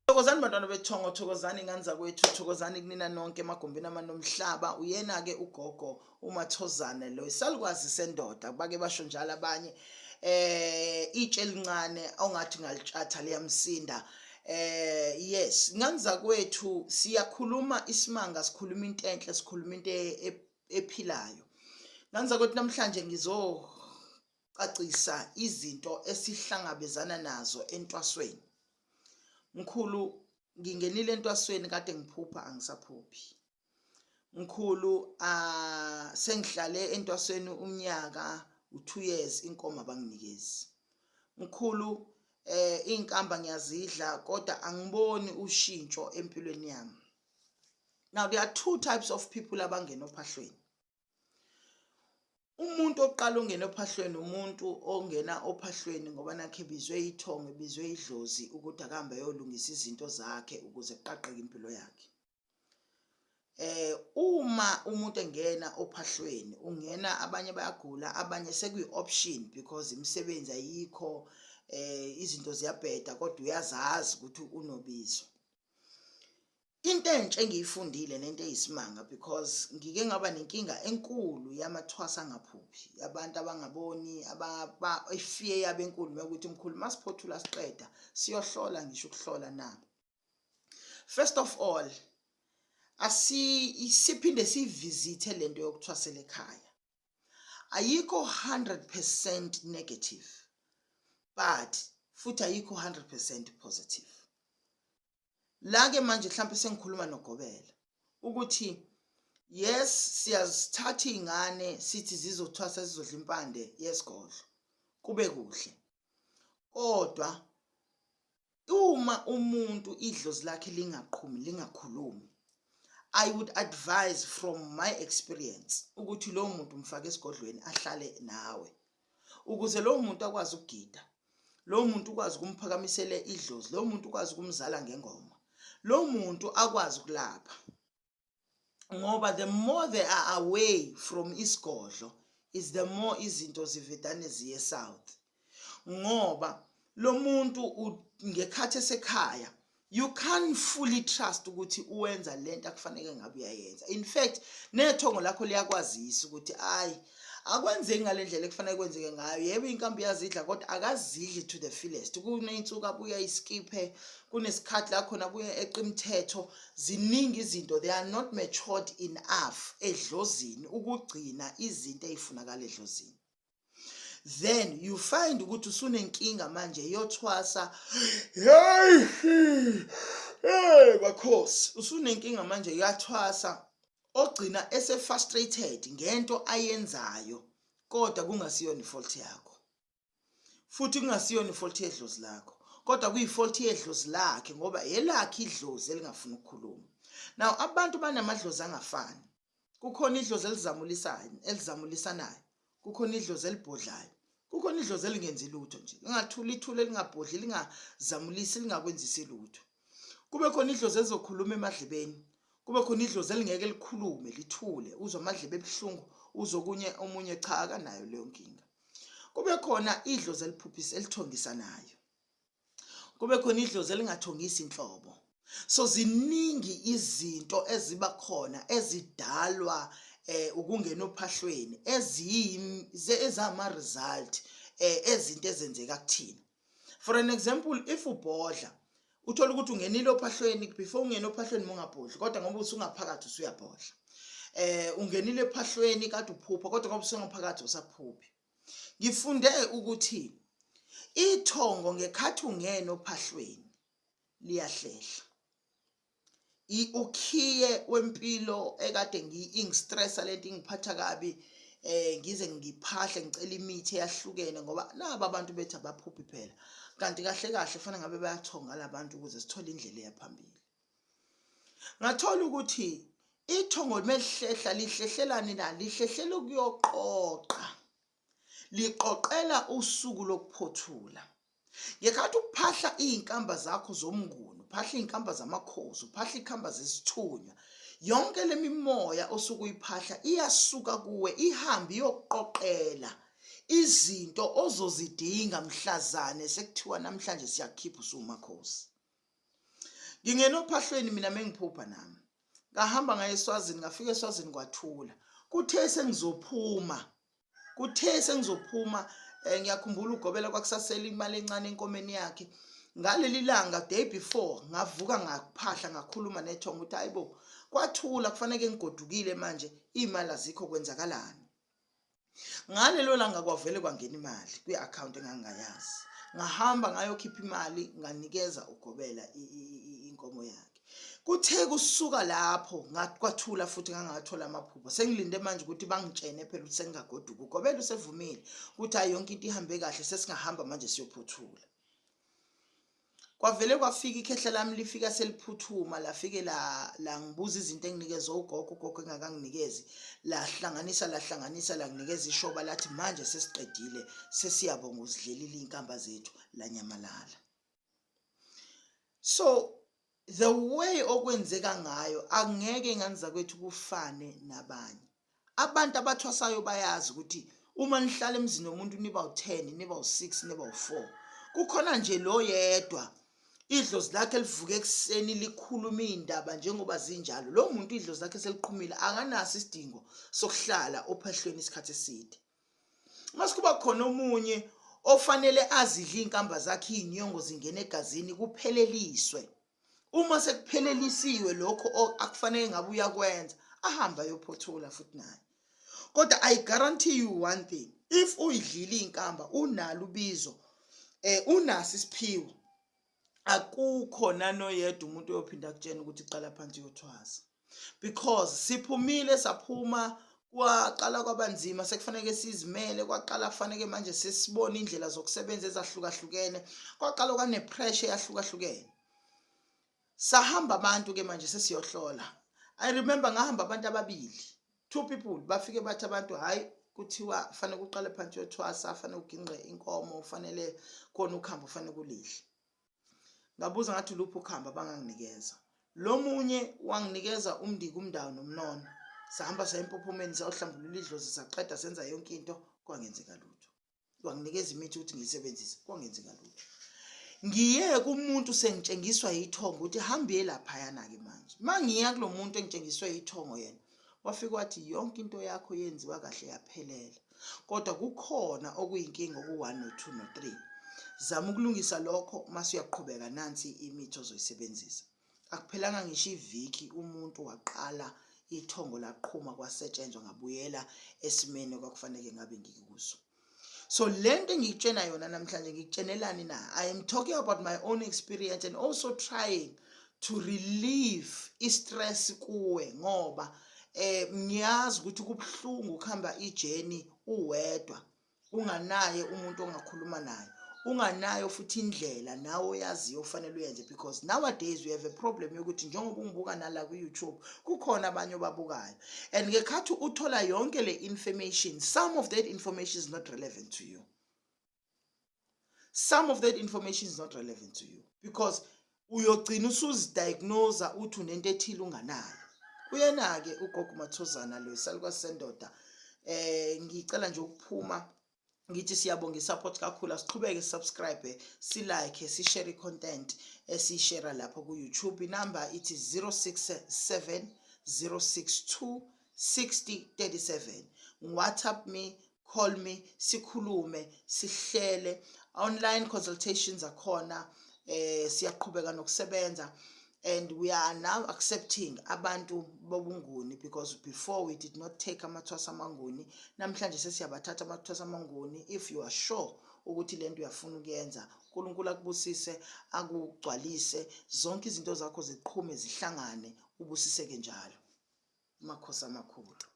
Thokozani bantwana bethongo, thokozani nganza kwethu, thokozani kunina nonke emagumbini amanomhlaba. Uyena-ke ugogo uMathozane lo isalukazi sendoda, bake basho njalo abanye. Itshe elincane ongathi ngalitshatha liyamsinda. Yes, nganza kwethu siyakhuluma isimanga, sikhuluma into enhle, sikhuluma into ephilayo. Nganza kwethu namhlanje ngizocacisa izinto esihlangabezana nazo entwasweni. Mkhulu, ngingenile entwasweni kade ngiphupha angisaphuphi. Mkhulu, sengihlale entwasweni umnyaka u2 years inkomo abanginikezi. Mkhulu, inkamba ngiyazidla kodwa angiboni ushintsho empilweni yami. Now there are two types of people abangena ophahlweni. Umuntu oqala ongena ophahlweni umuntu ongena ophahlweni ngoba nakhe bizwe ithongo, bizwe idlozi ukuthi akahambe ayolungisa izinto zakhe ukuze kuqaqeke impilo yakhe. Uma umuntu engena ophahlweni ungena, abanye bayagula, abanye sekuyi-option because imisebenzi ayikho, izinto ziyabheda kodwa uyazazi ukuthi unobizo. Into entshe engiyifundile nento eyisimanga because ngike ngaba nenkinga enkulu yamathwasa angaphuphi, abantu abangaboni, ifear yabo enkulu ukuthi mkhulu masiphothula siqeda siyohlola, ngisho ukuhlola nabo. First of all, siphinde siyivisithe lento yokuthwasela ekhaya. Ayikho 100% negative, but futhi ayikho 100% positive. La-ke manje mhlawumbe sengikhuluma noGobela ukuthi yes, siyazithatha iy'ngane sithi zizothwasa zizodla impande yesigodlo, kube kuhle. Kodwa uma umuntu idlozi lakhe lingaqhumi, lingakhulumi, I would advise from my experience ukuthi lowo muntu umfake esigodlweni ahlale nawe ukuze lowo muntu akwazi ukugida, lowo muntu ukwazi ukumphakamisela idlozi, lowo muntu ukwazi ukumzala ngengoma, lo muntu akwazi ukulapha. Ngoba the more they are away from isigodlo is the more izinto zivedane ziye south. Ngoba lo muntu ngekhathi esekhaya you can't fully trust ukuthi uwenza lento akufanele ngabe uyayenza. In fact, nethongo lakho liyakwazisa ukuthi akwenzeki ngalendlela ekufanele kwenzeke ngayo. Yebo inkambi yazidla kodwa akazidli to the fullest. Kuneyinsuku abuya iskiphe, kunesikhathi la khona abuya eqimthetho. Ziningi izinto, they are not matured enough edlozini ukugcina izinto ezifunakala edlozini. Then you find ukuthi usunenkinga manje yothwasa. Bakhosi, usunenkinga manje yathwasa ogcina ese-frustrated ngento ayenzayo kodwa kungasiyona ifault yakho. Futhi kungasiyona ifault yedlozi lakho, kodwa kuyifault yedlozi lakhe ngoba elakhe idlozi elingafuna ukukhuluma. Now abantu banamadlozi angafani. Kukhona idlozi elizamulisanayo, kukhona idlozi elibhodlayo, kukhona idlozi elingenzi lutho nje. Lingathula ithule, lingabhodli, lingazamulisi, lingakwenzisi lutho. Kube khona idlozi elizokhuluma emadlebeni, kube khona idlozi elingeke likhulume lithule, uzwe amadlebe ebuhlungu, uzwe kunye omunye cha akanayo leyo nkinga. Kube khona idlozi eliphuphisa elithongisanayo, kube khona idlozi elingathongisi inhlobo. So ziningi izinto eziba khona ezidalwa ukungena ophahlweni ezama result ezinto ezenzeka kuthina. For an example, if ubhodla uthola ukuthi ungenile ophahlweni, before ungena ophahlweni mongabhodli kodwa ngoba usungaphakathi usuyabhodla. Ungenile ophahlweni kade uphupha kodwa ngoba usungaphakathi usaphuphi. Ngifunde ukuthi ithongo ngekhathi ungena ophahlweni liyahlehla. Ukhiye wempilo ekade ingistressa lento ingiphatha kabi, ngize ngiphahle ngicela imithi eyahlukene ngoba naba abantu bethi abaphuphi phela. Kanti kahle kahle fanele ngabe bayathonga labantu ukuze sithole indlela eyaphambili. Ngathola ukuthi ithongo melihlehla lihlehlelani na, lihlehlela ukuyoqoqa. Liqoqela usuku lokuphothula. Ngekhathi uphahla izinkamba zakho zomnguni, uphahla izinkamba zamakhosi, uphahla izinkamba zesithunywa, yonke lemimoya osuku uyiphahla iyasuka kuwe ihambe iyoqoqela izinto ozozidinga mhlazane sekuthiwa namhlanje siyakhipha usumakhosi. ngingena ophahlweni mina mengiphupha nami ngahamba ngaye eSwazini ngafika eSwazini kwathula kuthe sengizophuma ngiyakhumbula ugobela kwakusasela imali encane enkomeni yakhe ngaleli langa day before ngavuka ngaphahla ngakhuluma nethonga ukuthi hayibo kwathula kufanele ngigodukile manje imali azikho kwenzakalani ngalelo langa kwavele kwangena imali kwi-account engangayazi ngahamba ngayokhipha imali nganikeza ugobela inkomo yakhe kuthe kusuka lapho kwathula futhi ngangathola amaphupho sengilinde manje ukuthi bangitshene phela ukuthi sengingagoduka ugobela usevumile ukuthi hayi yonke into ihambe kahle sesingahamba manje siyophuthula kwavele kwafika ikhehla lami lifika seliphuthuma lafike la ngibuza izinto enginikezwe ugogo engakanginikezi lahlanganisa la nginikeza ishoba lathi manje sesiqedile sesiyabonga uzidlelile inkamba zethu lanyamalala. So the way okwenzeka ngayo angeke nganza kwethu kufane nabanye abantu abathwasayo bayazi ukuthi uma nihlala emzini womuntu niba u10 niba u6 niba u4 kukhona nje lo yedwa idlozi lakhe livuke ekseni likhuluma indaba njengoba zinjalo lo muntu idlozi lakhe seliqhumile akanaso isidingo sokuhlala ophahlweni isikhathi eside masikuba khona omunye ofanele azidla inkamba zakhe inyongo zingena egazini kupheleliswe uma sekuphelelisiwe lokho akufanele ngabe uyakwenza ahamba ayophothula futhi naye kodwa I guarantee you one thing if uyidlile inkamba unalo ubizo unasi isiphiwo akukho nanoyedwa umuntu oyophinda kutshena ukuthi iqala phansi yothwasa because siphumile saphuma kwaqala kwabanzima sekufanele sizimele kwaqala kufanele manje sesibona indlela zokusebenza ezahlukahlukene kwaqala kwane pressure yahlukahlukene sahamba abantu ke manje sesiyohlola I remember ngahamba abantu ababili 2 people bafike bathi abantu hayi kuthiwa kufanele uqale phansi yothwasa kufanele uginqe inkomo ufanele khona ukhamba ufanele kulihle ngabuza ngathi luphi ukhamba banganginikeza lo munye wanginikeza umndiki umndawo nomnono sahamba sayimpophomeni sayohlambulula idlozi saqeda senza yonke into kwangenzeka lutho wanginikeza imithi ukuthi ngiyisebenzise kwangenzeka lutho ngiye kumuntu sengitshengiswa yithongo ukuthi hambe lapha yana ke manje mangiya kulo muntu engitshengiswe yithongo yena wafika wathi yonke into yakho yenziwa kahle yaphelela kodwa kukhona okuyinkinga ku1 no2 no3 zama ukulungisa lokho mase uyaqhubeka nansi imithi ozoyisebenzisa akuphelanga ngisho iviki umuntu waqala ithongo laqhuma kwasetshenzwa ngabuyela esimene kwakufanele ngabe ngikuso so lento engikutshena yona namhlanje ngikutshenelani na I am talking about my own experience and also trying to relieve stress kuwe ngoba ngiyazi ukuthi kubhlungu ukuhamba ijourney uwedwa unganaye umuntu ongakhuluma naye unganayo futhi indlela nawe yaziyo ufanele uyenze because nowadays we have a problem yokuthi njengoba ungibuka nala ku YouTube kukhona abanye ababukayo and ngekhathi uthola yonke le information some of that information is not relevant to you because uyogcina usuzidiagnose uthi unento ethile unganayo uyena ke ugogo Mathozana lo saluka sendoda ngicela nje ukuphuma ngithi siyabonga isupport kakhulu asiqhubeke subscribe si like si share content esishare lapha ku YouTube number it is 067 062 6037 WhatsApp me call me sikhulume sihlele online consultations akhona siyaqhubeka nokusebenza and we are now accepting abantu bobunguni because before we did not take amathwasa amanguni namhlanje sesiyabathatha amathwasa amanguni if you are sure ukuthi lento uyafuna ukuyenza uNkulunkulu akubusise akugcwalise zonke izinto zakho ziqhume zihlangane ubusiseke njalo makhosi amakhulu.